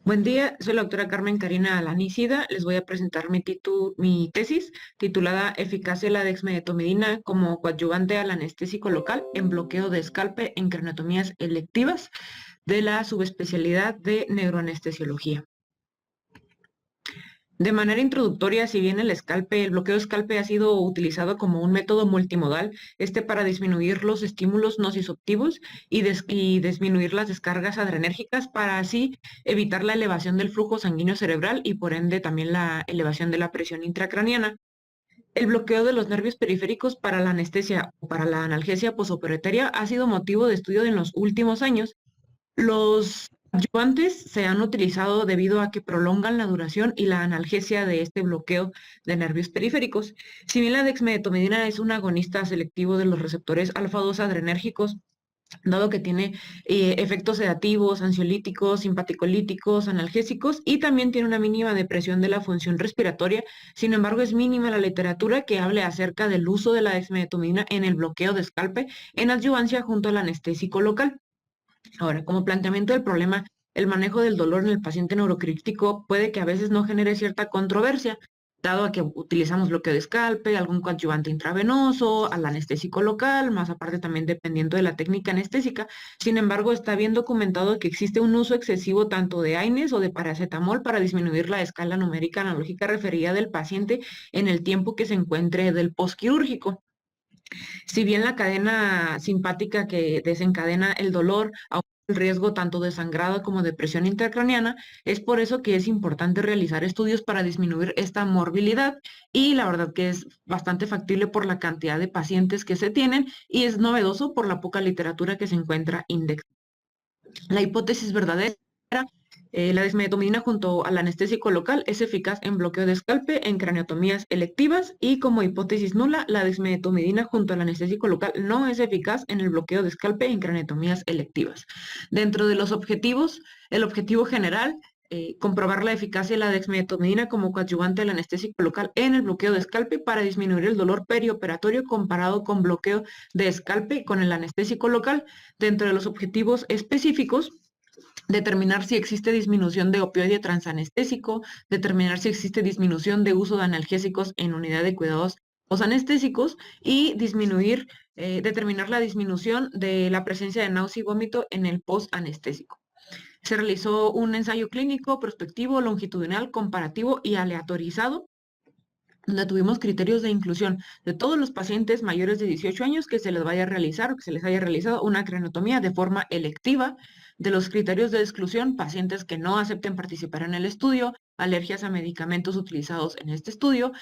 Buen día, soy la doctora Carmen Karina Alanicida. Les voy a presentar mi tesis titulada Eficacia de la dexmedetomidina como coadyuvante al anestésico local en bloqueo de escalpe en craniotomías electivas de la subespecialidad de neuroanestesiología. De manera introductoria, si bien el bloqueo de escalpe ha sido utilizado como un método multimodal, para disminuir los estímulos nociceptivos y disminuir las descargas adrenérgicas para así evitar la elevación del flujo sanguíneo cerebral y por ende también la elevación de la presión intracraniana. El bloqueo de los nervios periféricos para la anestesia o para la analgesia posoperatoria ha sido motivo de estudio en los últimos años. Los adyuvantes se han utilizado debido a que prolongan la duración y la analgesia de este bloqueo de nervios periféricos. Si bien la dexmedetomidina es un agonista selectivo de los receptores alfa-2 adrenérgicos, dado que tiene efectos sedativos, ansiolíticos, simpaticolíticos, analgésicos y también tiene una mínima depresión de la función respiratoria. Sin embargo, es mínima la literatura que hable acerca del uso de la dexmedetomidina en el bloqueo de escalpe en adyuvancia junto al anestésico local. Ahora, como planteamiento del problema, el manejo del dolor en el paciente neurocrítico puede que a veces no genere cierta controversia, dado a que utilizamos bloqueo de escalpe, algún coadyuvante intravenoso, al anestésico local, más aparte también dependiendo de la técnica anestésica. Sin embargo, está bien documentado que existe un uso excesivo tanto de AINES o de paracetamol para disminuir la escala numérica analógica referida del paciente en el tiempo que se encuentre del postquirúrgico. Si bien la cadena simpática que desencadena el dolor aumenta el riesgo tanto de sangrado como de presión intracraniana, es por eso que es importante realizar estudios para disminuir esta morbilidad y la verdad que es bastante factible por la cantidad de pacientes que se tienen y es novedoso por la poca literatura que se encuentra indexada. La hipótesis verdadera, la desmetomidina junto al anestésico local es eficaz en bloqueo de escalpe en craniotomías electivas y como hipótesis nula, la desmetomidina junto al anestésico local no es eficaz en el bloqueo de escalpe en craniotomías electivas. Dentro de los objetivos, el objetivo general, comprobar la eficacia de la dexmedetomidina como coadyuvante al anestésico local en el bloqueo de escalpe para disminuir el dolor perioperatorio comparado con bloqueo de escalpe con el anestésico local. Dentro de los objetivos específicos, determinar si existe disminución de opioide transanestésico, determinar si existe disminución de uso de analgésicos en unidad de cuidados posanestésicos y determinar la disminución de la presencia de náusea y vómito en el posanestésico. Se realizó un ensayo clínico, prospectivo, longitudinal, comparativo y aleatorizado, donde tuvimos criterios de inclusión de todos los pacientes mayores de 18 años que se les vaya a realizar o que se les haya realizado una craniotomía de forma electiva. De los criterios de exclusión, pacientes que no acepten participar en el estudio, alergias a medicamentos utilizados en este estudio,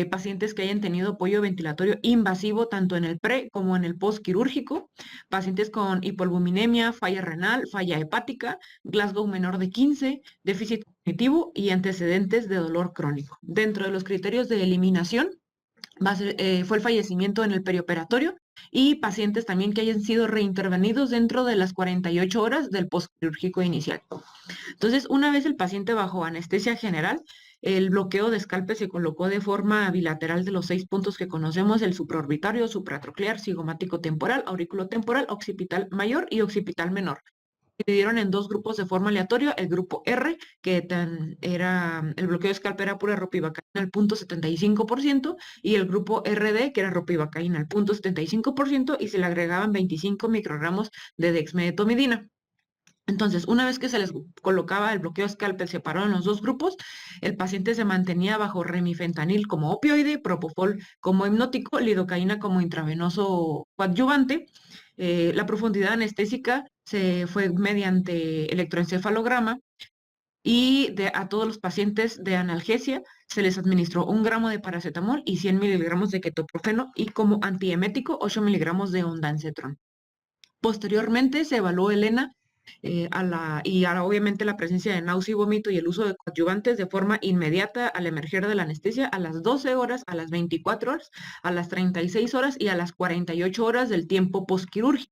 pacientes que hayan tenido apoyo ventilatorio invasivo tanto en el pre como en el postquirúrgico, pacientes con hipoalbuminemia, falla renal, falla hepática, Glasgow menor de 15, déficit cognitivo y antecedentes de dolor crónico. Dentro de los criterios de eliminación, fue el fallecimiento en el perioperatorio y pacientes también que hayan sido reintervenidos dentro de las 48 horas del postquirúrgico inicial. Entonces, una vez el paciente bajo anestesia general, el bloqueo de escalpe se colocó de forma bilateral de los 6 puntos que conocemos: el supraorbitario, supratroclear, cigomático temporal, auriculotemporal, occipital mayor y occipital menor. Dividieron en dos grupos de forma aleatoria: el grupo R, el bloqueo de escalpe era pura ropivacaína al 0.75%, y el grupo RD, que era ropivacaína al 0.75%, y se le agregaban 25 microgramos de dexmedetomidina. Entonces, una vez que se les colocaba el bloqueo de escalpe separado en los dos grupos, el paciente se mantenía bajo remifentanil como opioide, propofol como hipnótico, lidocaína como intravenoso coadyuvante. La profundidad anestésica se fue mediante electroencefalograma y a todos los pacientes de analgesia se les administró 1 gramo de paracetamol y 100 miligramos de ketoprofeno y como antiemético 8 miligramos de ondansetron. Posteriormente se evaluó el ENA obviamente la presencia de náusea y vómito y el uso de coadyuvantes de forma inmediata al emerger de la anestesia a las 12 horas, a las 24 horas, a las 36 horas y a las 48 horas del tiempo postquirúrgico.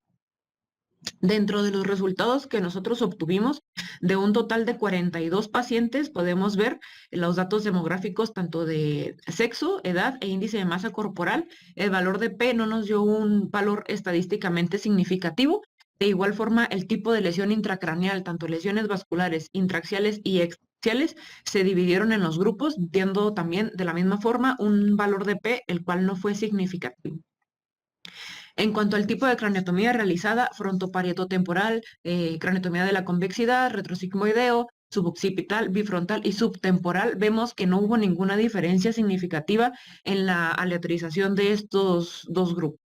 Dentro de los resultados que nosotros obtuvimos, de un total de 42 pacientes, podemos ver los datos demográficos tanto de sexo, edad e índice de masa corporal. El valor de P no nos dio un valor estadísticamente significativo, De igual forma, el tipo de lesión intracraneal, tanto lesiones vasculares, intraxiales y axiales, se dividieron en los grupos, viendo también de la misma forma un valor de P, el cual no fue significativo. En cuanto al tipo de craneotomía realizada, frontoparietotemporal, craneotomía de la convexidad, retrosigmoideo, suboccipital, bifrontal y subtemporal, vemos que no hubo ninguna diferencia significativa en la aleatorización de estos dos grupos.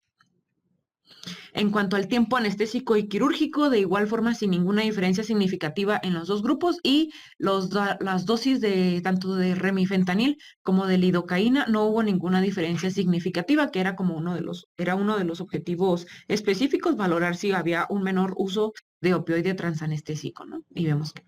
En cuanto al tiempo anestésico y quirúrgico, de igual forma sin ninguna diferencia significativa en los dos grupos, y las dosis de tanto de remifentanil como de lidocaína no hubo ninguna diferencia significativa, que era como era uno de los objetivos específicos, valorar si había un menor uso de opioide transanestésico, ¿no? Y vemos que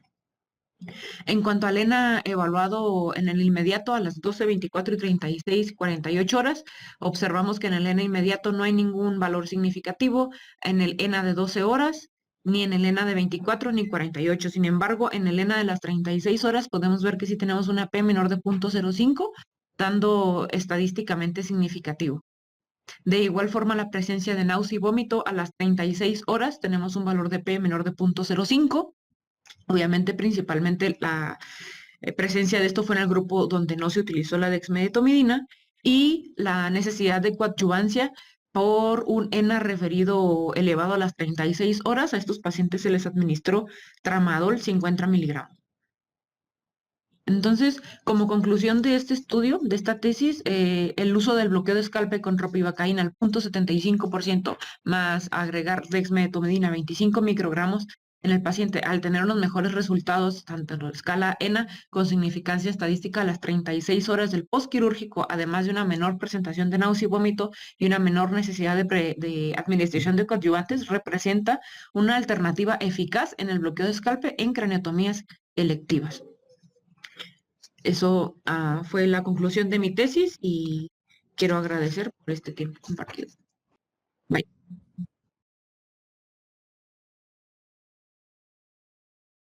en cuanto al ENA evaluado en el inmediato a las 12, 24 y 36, 48 horas, observamos que en el ENA inmediato no hay ningún valor significativo, en el ENA de 12 horas, ni en el ENA de 24 ni 48. Sin embargo, en el ENA de las 36 horas podemos ver que sí tenemos una P menor de 0.05, dando estadísticamente significativo. De igual forma, la presencia de náusea y vómito a las 36 horas tenemos un valor de P menor de 0.05. Obviamente, principalmente la presencia de esto fue en el grupo donde no se utilizó la dexmedetomidina, y la necesidad de coadyuvancia por un ENA referido elevado a las 36 horas. A estos pacientes se les administró tramadol 50 miligramos. Entonces, como conclusión de este estudio, de esta tesis, el uso del bloqueo de escalpe con ropivacaína al 0.75% más agregar dexmedetomidina 25 microgramos en el paciente, al tener unos mejores resultados, tanto en la escala ENA con significancia estadística a las 36 horas del postquirúrgico, además de una menor presentación de náusea y vómito y una menor necesidad de administración de coadyuvantes, representa una alternativa eficaz en el bloqueo de escalpe en craneotomías electivas. Eso fue la conclusión de mi tesis y quiero agradecer por este tiempo compartido. Bye.